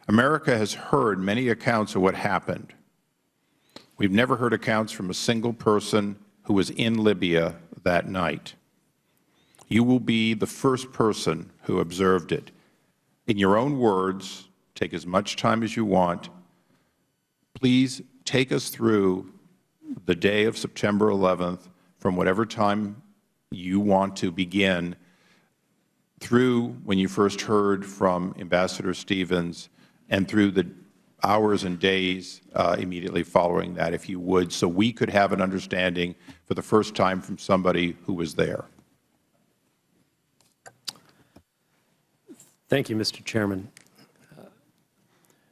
America has heard many accounts of what happened. We've never heard accounts from a single person who was in Libya that night. You will be the first person who observed it. In your own words, take as much time as you want. Please take us through the day of September 11th, from whatever time you want to begin, through when you first heard from Ambassador Stevens, and through the hours and days immediately following that, if you would, so we could have an understanding for the first time from somebody who was there. Thank you, Mr. Chairman.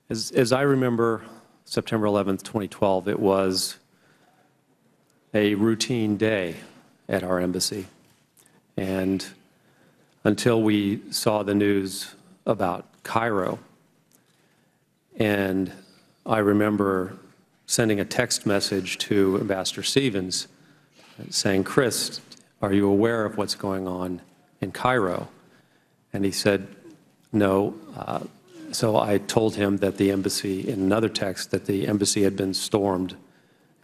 As I remember September 11th, 2012, it was a routine day at our embassy. And until we saw the news about Cairo, and I remember sending a text message to Ambassador Stevens saying, "Chris, are you aware of what's going on in Cairo?" And he said, "No." So I told him that the embassy, in another text, that the embassy had been stormed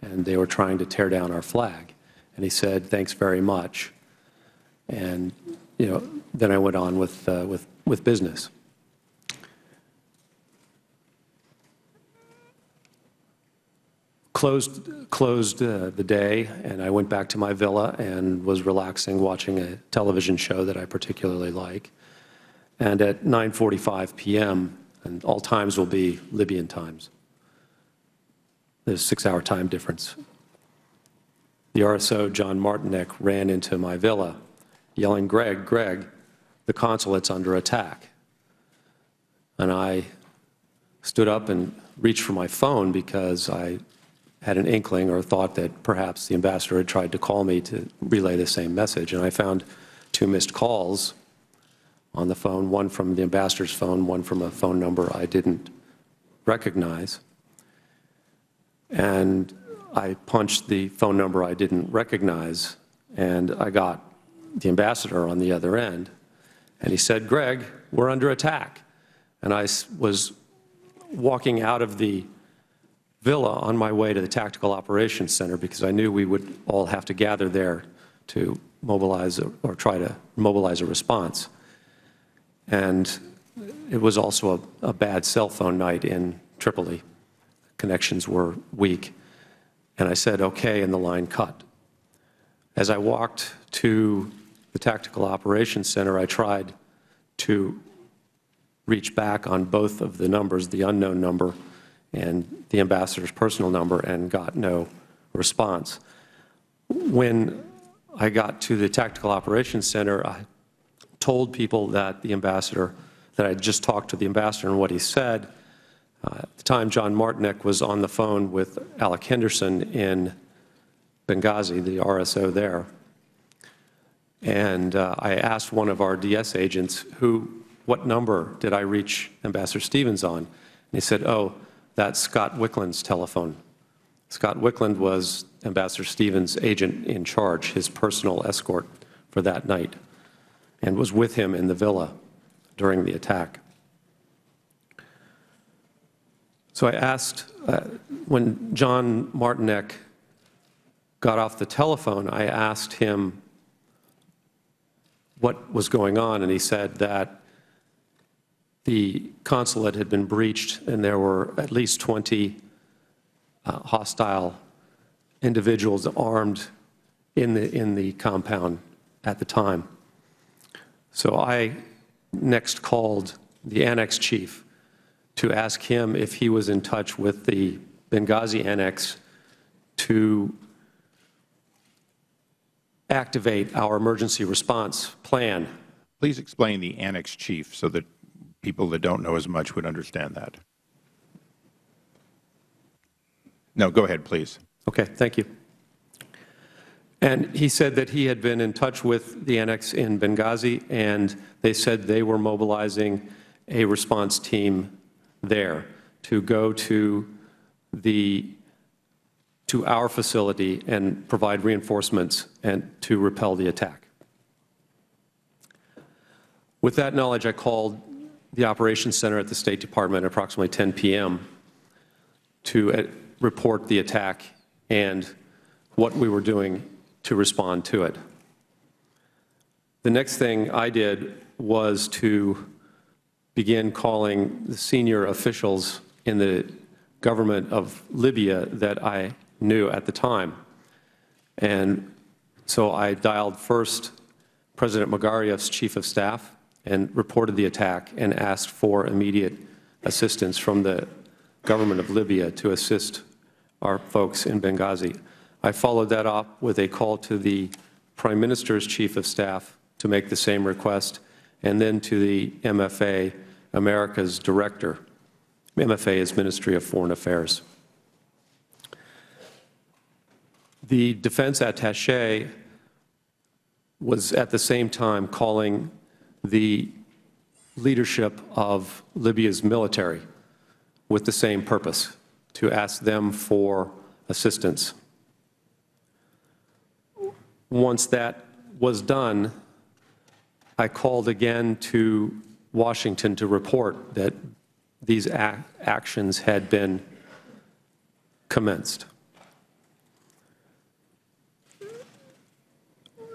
and they were trying to tear down our flag. And he said, "Thanks very much." And then I went on with business. Closed the day, and I went back to my villa and was relaxing, watching a television show that I particularly like. And at 9:45 p.m., and all times will be Libyan times, there's a 6-hour time difference, the RSO, John Martinek, ran into my villa yelling, Greg, the consulate's under attack." And I stood up and reached for my phone because I had an inkling or thought that perhaps the ambassador had tried to call me to relay the same message. And I found 2 missed calls on the phone, one from the ambassador's phone, one from a phone number I didn't recognize. And I punched the phone number I didn't recognize, and I got the ambassador on the other end. And he said, "Greg, we're under attack." And I was walking out of the villa on my way to the Tactical Operations Center because I knew we would all have to gather there to mobilize or try to mobilize a response. And it was also a bad cell phone night in Tripoli. Connections were weak. And I said, "Okay," and the line cut. As I walked to the Tactical Operations Center, I tried to reach back on both of the numbers, the unknown number and the ambassador's personal number, and got no response. When I got to the Tactical Operations Center, I told people that the ambassador, that I just talked to the ambassador and what he said. At the time, John Martinek was on the phone with Alec Henderson in Benghazi, the RSO there. And I asked one of our DS agents, what number did I reach Ambassador Stevens on? And he said, "Oh, that's Scott Wickland's telephone." Scott Wickland was Ambassador Stevens' agent in charge, his personal escort for that night, and was with him in the villa during the attack. So I asked, when John Martinek got off the telephone, I asked him what was going on, and he said that the consulate had been breached and there were at least 20 hostile individuals armed in the compound at the time. So I next called the annex chief to ask him if he was in touch with the Benghazi annex to activate our emergency response plan. Please explain the annex chief so that people that don't know as much would understand that. No, go ahead, please. Okay, thank you. And he said that he had been in touch with the annex in Benghazi, and they said they were mobilizing a response team there to go to our facility and provide reinforcements and to repel the attack. With that knowledge, I called the operations center at the State Department at approximately 10 p.m. to report the attack and what we were doing to respond to it. The next thing I did was to begin calling the senior officials in the government of Libya that I knew at the time. And so I dialed first President Magariev's chief of staff and reported the attack and asked for immediate assistance from the government of Libya to assist our folks in Benghazi. I followed that up with a call to the Prime Minister's chief of staff to make the same request, and then to the MFA, America's director. MFA is Ministry of Foreign Affairs. The defense attaché was at the same time calling the leadership of Libya's military with the same purpose, to ask them for assistance. Once that was done, I called again to Washington to report that these actions had been commenced.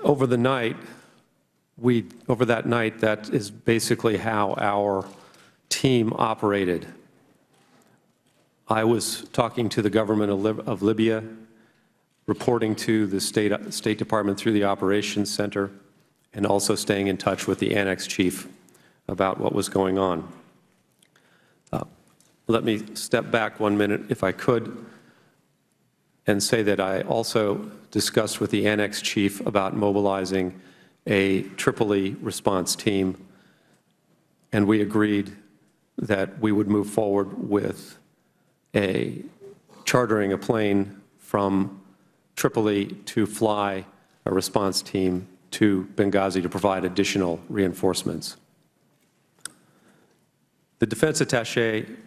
Over that night, that is basically how our team operated. I was talking to the government of Libya, reporting to the State Department through the Operations Center, and also staying in touch with the Annex Chief about what was going on. Let me step back 1 minute, if I could, and say that I also discussed with the Annex Chief about mobilizing a Tripoli response team, and we agreed that we would move forward with chartering a plane from Tripoli to fly a response team to Benghazi to provide additional reinforcements. The defense attaché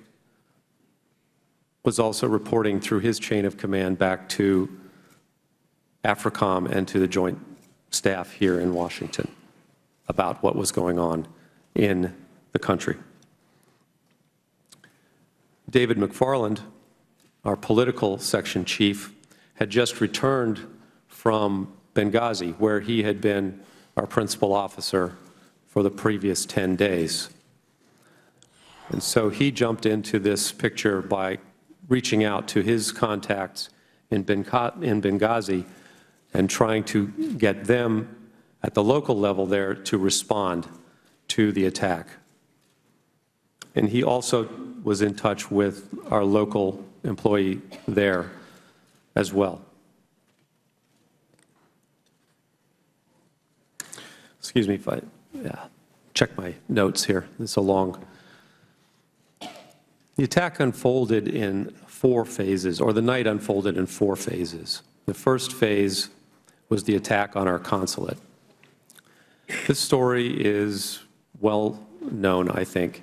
was also reporting through his chain of command back to AFRICOM and to the joint staff here in Washington about what was going on in the country. David McFarland, our political section chief, had just returned from Benghazi, where he had been our principal officer for the previous 10 days. And so he jumped into this picture by reaching out to his contacts in Benghazi and trying to get them at the local level there to respond to the attack. And he also was in touch with our local employee there as well. Excuse me if I check my notes here. This is a long. The attack unfolded in 4 phases, or the night unfolded in 4 phases. The first phase was the attack on our consulate. This story is well known, I think.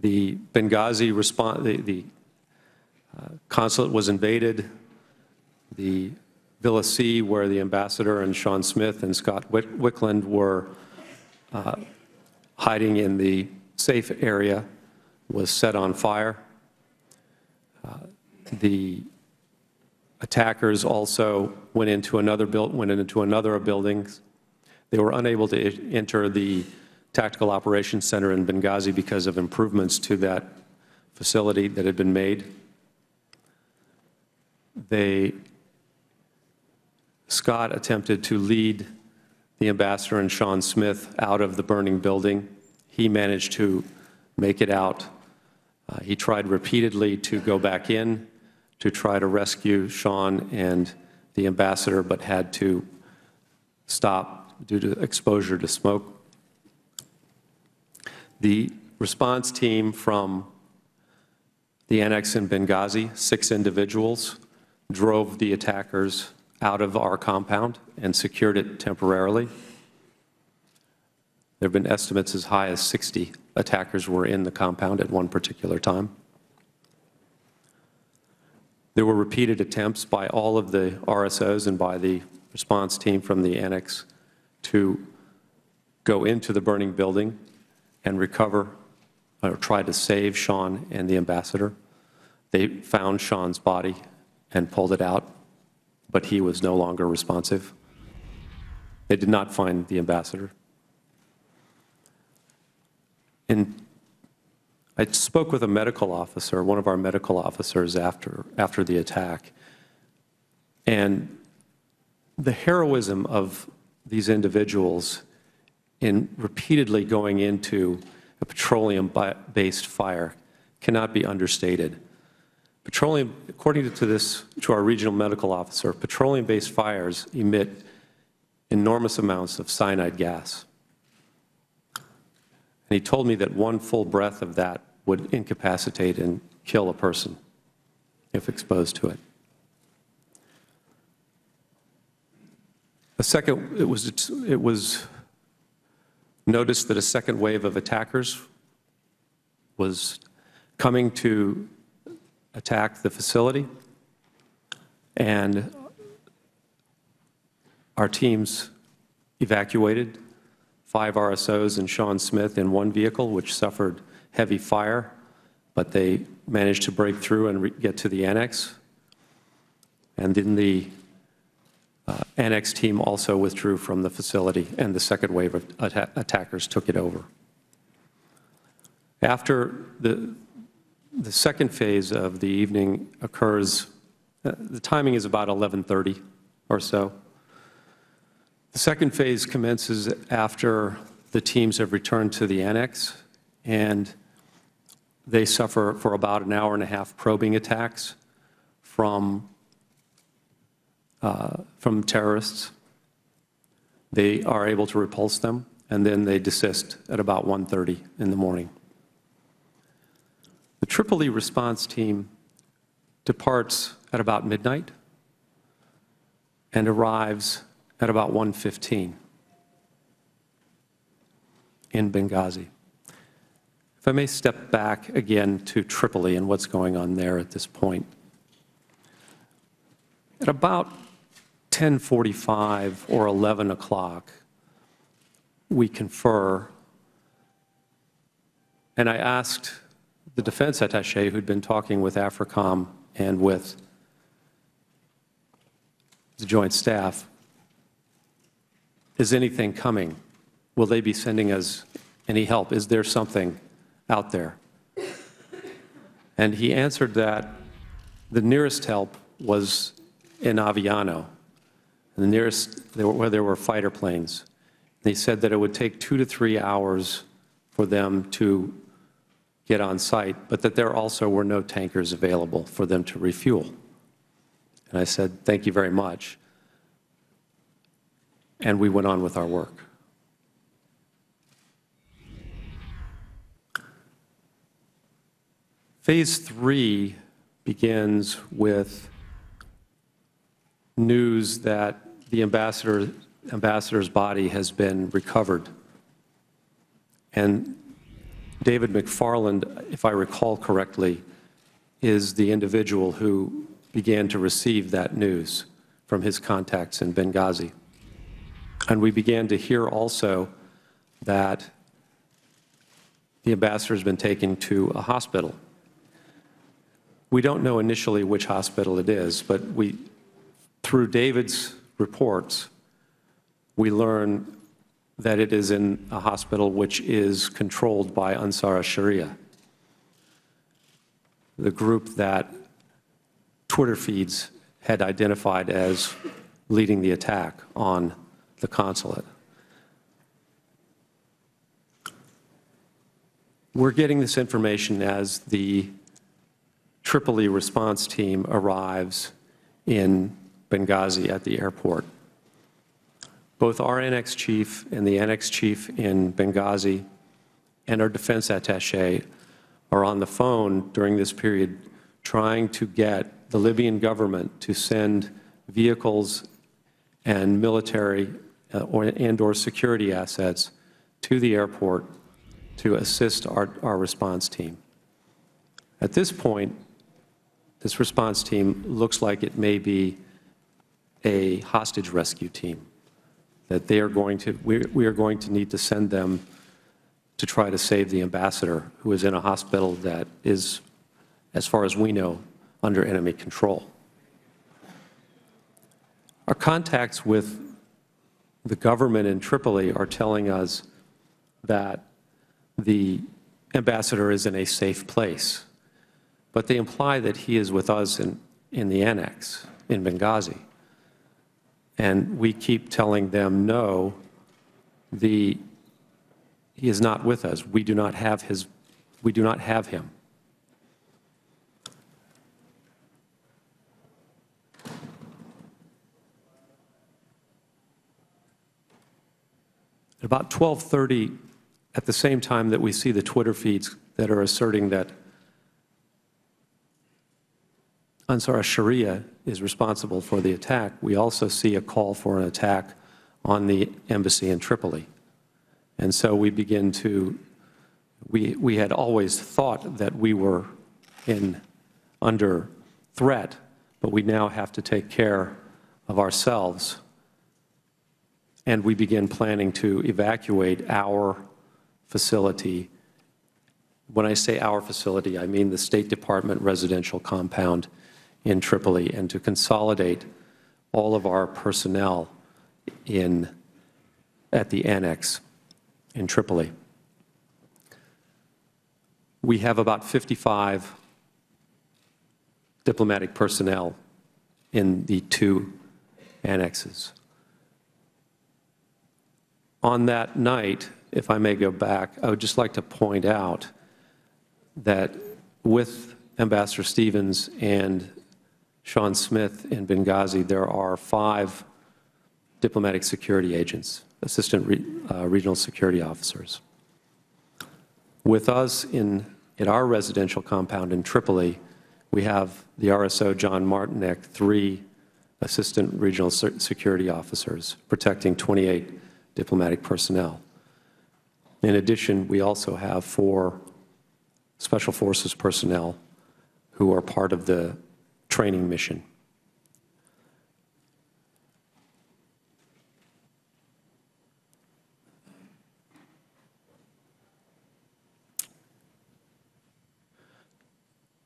The Benghazi response, the consulate was invaded. The Villa C, where the ambassador and Sean Smith and Scott Wickland were hiding in the safe area, was set on fire. The attackers also went into another buildings. They were unable to enter the Tactical Operations Center in Benghazi because of improvements to that facility that had been made. Scott attempted to lead the ambassador and Sean Smith out of the burning building. He managed to make it out. He tried repeatedly to go back in to try to rescue Sean and the ambassador, but had to stop due to exposure to smoke. The response team from the annex in Benghazi, 6 individuals, drove the attackers out of our compound and secured it temporarily. There have been estimates as high as 60 attackers were in the compound at one particular time. There were repeated attempts by all of the RSOs and by the response team from the annex to go into the burning building and recover or try to save Sean and the ambassador. They found Sean's body and pulled it out, but he was no longer responsive. They did not find the ambassador. I spoke with a medical officer, one of our medical officers after the attack, and the heroism of these individuals in repeatedly going into a petroleum-based fire cannot be understated. Petroleum, according to our regional medical officer, petroleum-based fires emit enormous amounts of cyanide gas. And he told me that one full breath of that would incapacitate and kill a person if exposed to it. It was noticed that a second wave of attackers was coming to attack the facility, and our teams evacuated 5 RSOs and Sean Smith in one vehicle, which suffered heavy fire, but they managed to break through and get to the annex. And then the annex team also withdrew from the facility, and the second wave of attackers took it over. After the second phase of the evening occurs, the timing is about 11:30 or so. The second phase commences after the teams have returned to the annex, and they suffer for about an hour and a half probing attacks from terrorists. They are able to repulse them, and then they desist at about 1:30 in the morning. The Tripoli response team departs at about midnight and arrives at about 1:15 in Benghazi. If I may step back again to Tripoli and what's going on there at this point. At about 10:45 or 11 o'clock, we confer, and I asked the defense attaché who'd been talking with AFRICOM and with the Joint Staff, is anything coming? Will they be sending us any help? Is there something out there? And he answered that the nearest help was in Aviano, the nearest where there were fighter planes. They said that it would take 2 to 3 hours for them to get on site, but that there also were no tankers available for them to refuel. And I said, thank you very much. And we went on with our work. Phase 3 begins with news that the ambassador's body has been recovered. And David McFarland, if I recall correctly, is the individual who began to receive that news from his contacts in Benghazi. And we began to hear also that the ambassador has been taken to a hospital. We don't know initially which hospital it is, but through David's reports, we learn that it is in a hospital which is controlled by Ansar al-Sharia, the group that Twitter feeds had identified as leading the attack on the consulate. We're getting this information as the Tripoli response team arrives in Benghazi at the airport. Both our annex chief and the annex chief in Benghazi and our defense attaché are on the phone during this period trying to get the Libyan government to send vehicles and military and/or security assets to the airport to assist our response team. At this point, this response team looks like it may be a hostage rescue team, that we are going to need to send them to try to save the ambassador, who is in a hospital that is, as far as we know, under enemy control. Our contacts with the government in Tripoli are telling us that the ambassador is in a safe place, but they imply that he is with us in the annex in Benghazi. And we keep telling them, no, he is not with us. We do not have him. At about 12:30, at the same time that we see the Twitter feeds that are asserting that Ansar al-Sharia is responsible for the attack, we also see a call for an attack on the embassy in Tripoli. And so we begin to, we had always thought that we were under threat, but we now have to take care of ourselves. And we begin planning to evacuate our facility. When I say our facility, I mean the State Department residential compound in Tripoli, and to consolidate all of our personnel at the annex in Tripoli. We have about 55 diplomatic personnel in the two annexes. On that night, if I may go back, I would just like to point out that with Ambassador Stevens and Sean Smith in Benghazi, there are 5 diplomatic security agents, assistant regional security officers. With us at our residential compound in Tripoli, we have the RSO John Martinek, 3 assistant regional security officers protecting 28 diplomatic personnel. In addition, we also have 4 Special Forces personnel who are part of the training mission.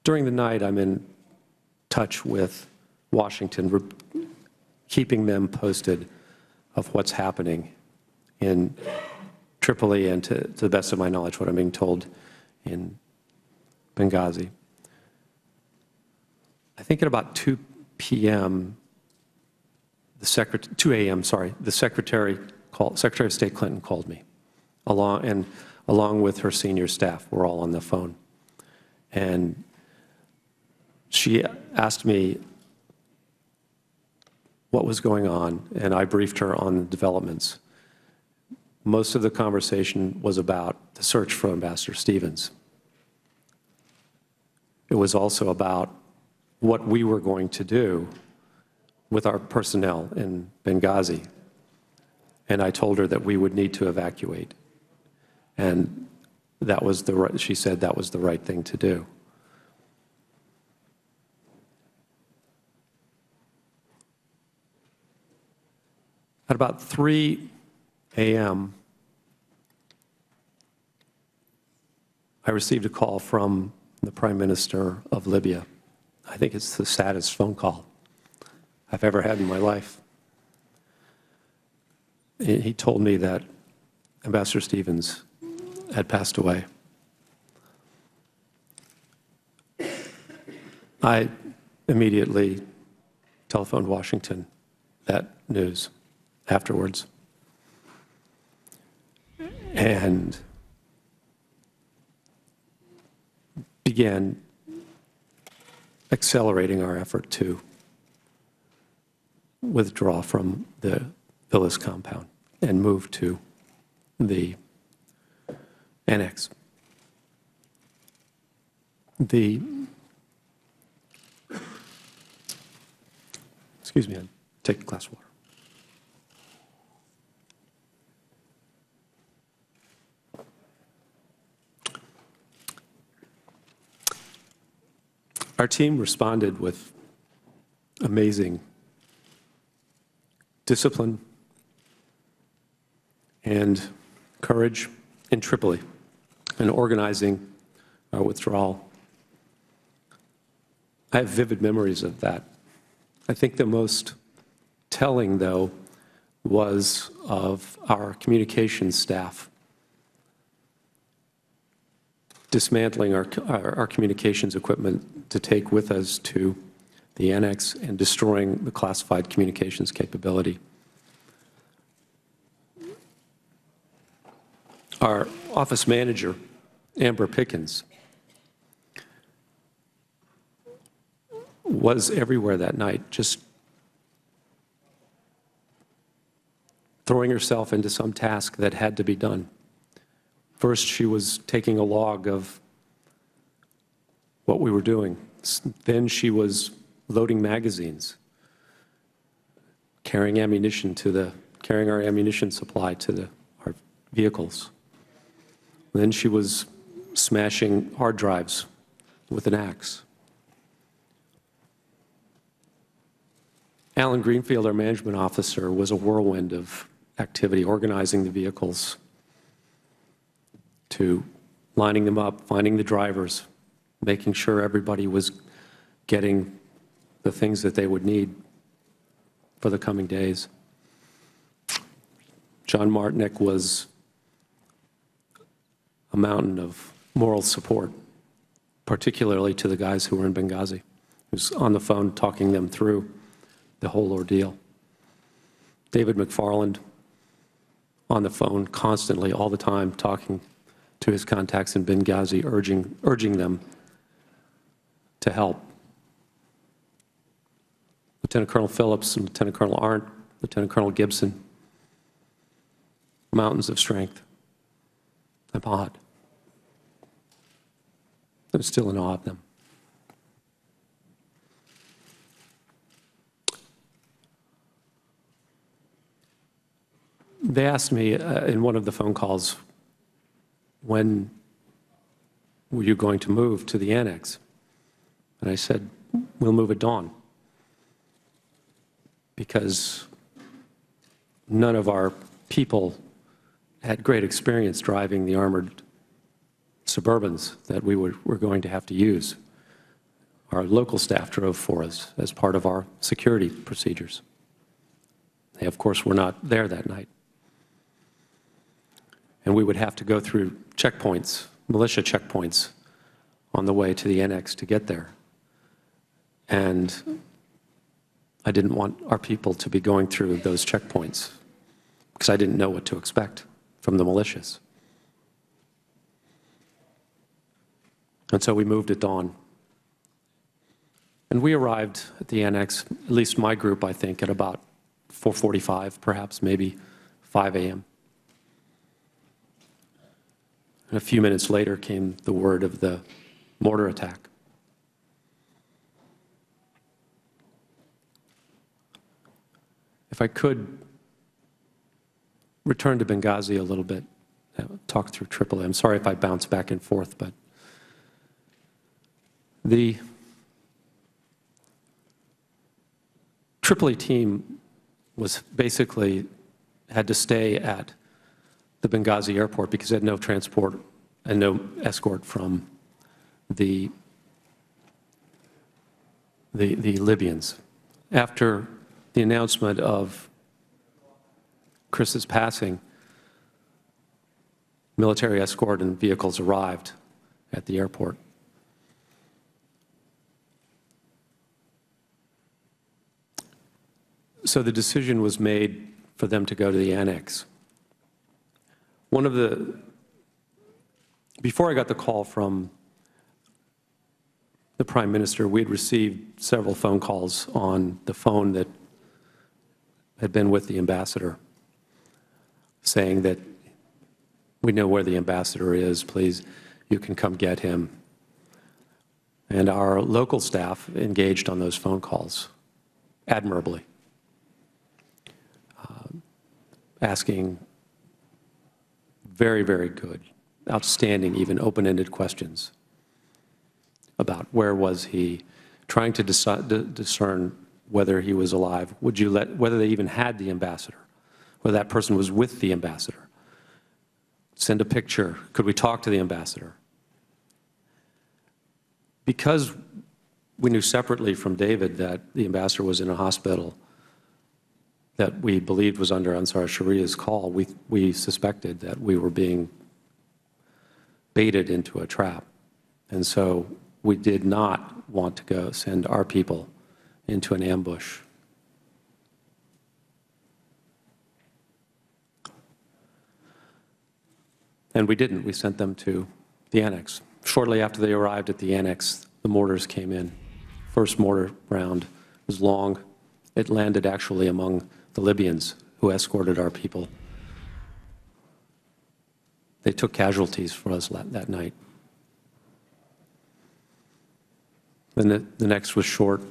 During the night, I'm in touch with Washington, keeping them posted of what's happening in Tripoli and, to the best of my knowledge, what I'm being told in Benghazi. I think at about 2 p.m., 2 a.m., sorry, the Secretary of State Clinton called me, along with her senior staff. We're all on the phone. And she asked me what was going on, and I briefed her on the developments. Most of the conversation was about the search for Ambassador Stevens. It was also about what we were going to do with our personnel in Benghazi. And I told her that we would need to evacuate. And that was she said that was the right thing to do. At about 3 a.m., I received a call from the Prime Minister of Libya. I think it's the saddest phone call I've ever had in my life. He told me that Ambassador Stevens had passed away. I immediately telephoned Washington that news afterwards. And began accelerating our effort to withdraw from the Villas compound and move to the annex. Excuse me, I'll take a glass of water. Our team responded with amazing discipline and courage in Tripoli. and organizing our withdrawal. I have vivid memories of that. I think the most telling, though, was of our communications staff dismantling our communications equipment to take with us to the annex and destroying the classified communications capability. Our office manager, Amber Pickens, was everywhere that night, just throwing herself into some task that had to be done. First, she was taking a log of what we were doing. Then she was loading magazines, carrying our ammunition supply to our vehicles. Then she was smashing hard drives with an axe. Alan Greenfield, our management officer, was a whirlwind of activity, organizing the vehicles, to lining them up, finding the drivers, making sure everybody was getting the things that they would need for the coming days. John Martinick was a mountain of moral support, particularly to the guys who were in Benghazi. He was on the phone talking them through the whole ordeal. David McFarland on the phone constantly, all the time, talking to his contacts in Benghazi, urging them to help. Lieutenant Colonel Phillips and Lieutenant Colonel Arndt, Lieutenant Colonel Gibson, mountains of strength. I'm awed. I'm still in awe of them. They asked me in one of the phone calls, when were you going to move to the annex? And I said, we'll move at dawn. Because none of our people had great experience driving the armored Suburbans that we were going to have to use. Our local staff drove for us as part of our security procedures. They, of course, were not there that night. And we would have to go through checkpoints, militia checkpoints, on the way to the annex to get there. And I didn't want our people to be going through those checkpoints because I didn't know what to expect from the militias. And so we moved at dawn. And we arrived at the annex, at least my group, I think, at about 4:45, perhaps, maybe 5 a.m. And a few minutes later came the word of the mortar attack. If I could return to Benghazi a little bit, talk through AAA. I'm sorry if I bounce back and forth, but the AAA team was basically had to stay at the Benghazi airport because they had no transport and no escort from the Libyans. After the announcement of Chris's passing, military escort and vehicles arrived at the airport. So the decision was made for them to go to the annex. Before I got the call from the Prime Minister, we had received several phone calls on the phone that had been with the ambassador, saying that we know where the ambassador is, please, you can come get him. And our local staff engaged on those phone calls admirably, asking very, very good, outstanding, even open-ended questions about where was he, trying to discern whether he was alive, whether they even had the ambassador, whether that person was with the ambassador, send a picture? Could we talk to the ambassador? Because we knew separately from David that the ambassador was in a hospital that we believed was under Ansar Sharia's call, we suspected that we were being baited into a trap. And so we did not want to go send our people into an ambush. And we didn't. We sent them to the annex. Shortly after they arrived at the annex, the mortars came in. First mortar round was long. It landed actually among the Libyans who escorted our people. They took casualties for us that night. Then the next was short.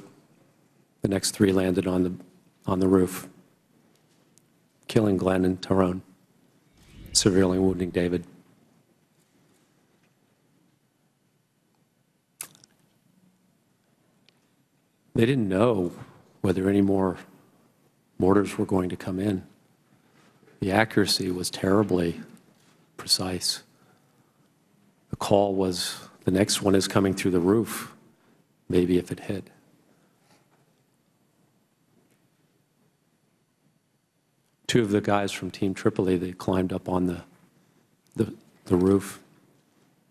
The next three landed on the roof, killing Glenn and Tyrone, severely wounding David. They didn't know whether any more mortars were going to come in. The accuracy was terribly precise. The call was, the next one is coming through the roof, maybe if it hit. Two of the guys from Team Tripoli, they climbed up on the roof.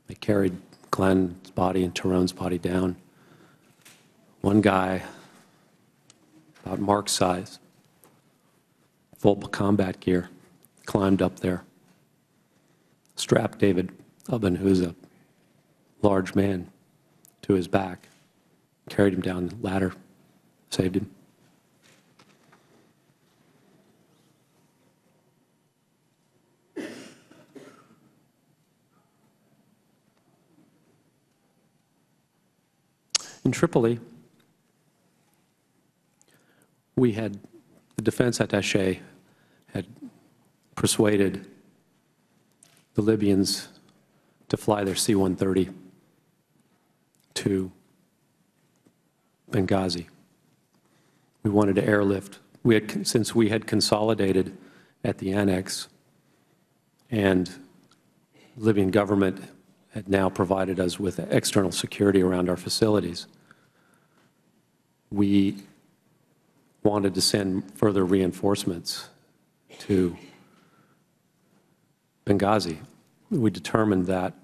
They carried Glenn's body and Tyrone's body down. One guy, about Mark's size, full combat gear, climbed up there, strapped David Ubben, who's a large man, to his back, carried him down the ladder, saved him. In Tripoli, we had, the defense attaché had persuaded the Libyans to fly their C-130 to Benghazi. We wanted to airlift. Since we had consolidated at the annex and the Libyan government had now provided us with external security around our facilities, we wanted to send further reinforcements to Benghazi. We determined that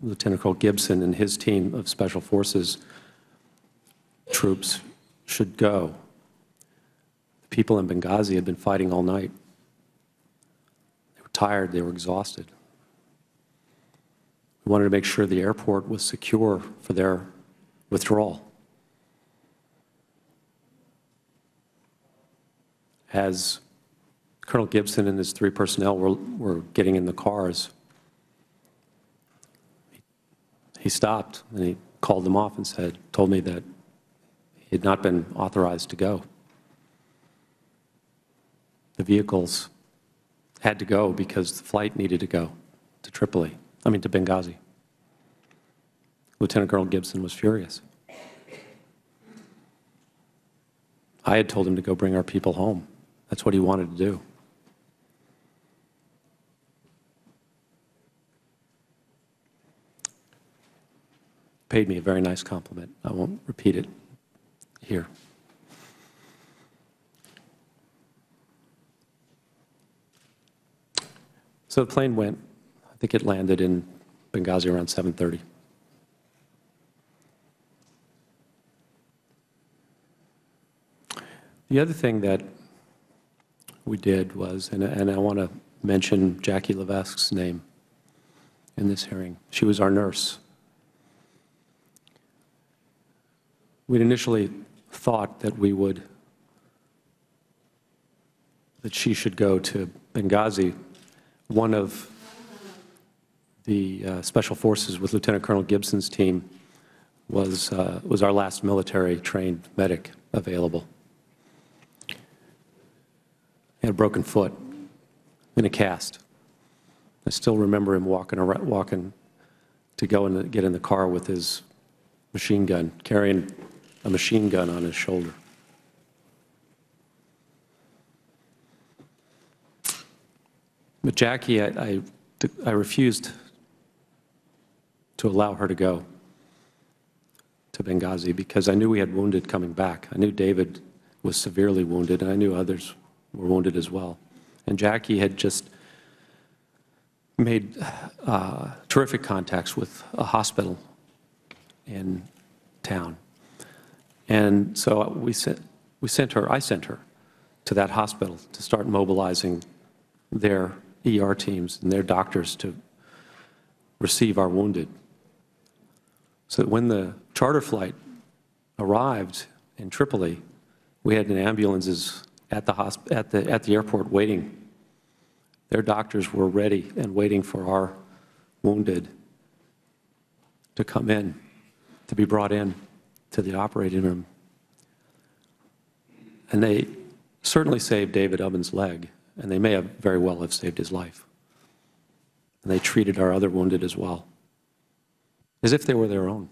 Lieutenant Colonel Gibson and his team of Special Forces troops should go. The people in Benghazi had been fighting all night. They were tired, they were exhausted. We wanted to make sure the airport was secure for their withdrawal. As Colonel Gibson and his three personnel were getting in the cars, he stopped and he called them off and told me that he had not been authorized to go. The vehicles had to go because the flight needed to go to to Benghazi. Lieutenant Colonel Gibson was furious. I had told him to go bring our people home. That's what he wanted to do. Paid me a very nice compliment. I won't repeat it here. So the plane went. I think it landed in Benghazi around 7:30. The other thing that we did was, and I want to mention Jackie Levesque's name in this hearing. She was our nurse. We'd initially thought that that she should go to Benghazi. One of the Special Forces with Lieutenant Colonel Gibson's team was our last military-trained medic available. He had a broken foot in a cast. I still remember him walking to go and get in the car with his machine gun, carrying a machine gun on his shoulder. But Jackie, I I refused to allow her to go to Benghazi because I knew we had wounded coming back. I knew David was severely wounded, and I knew others were wounded as well. And Jackie had just made terrific contacts with a hospital in town. And so I sent her to that hospital to start mobilizing their ER teams and their doctors to receive our wounded. So that when the charter flight arrived in Tripoli, we had ambulances at the airport waiting. Their doctors were ready and waiting for our wounded to come in, to be brought in to the operating room. And they certainly saved David Ubben's leg, and they may have very well have saved his life. And they treated our other wounded as well, as if they were their own.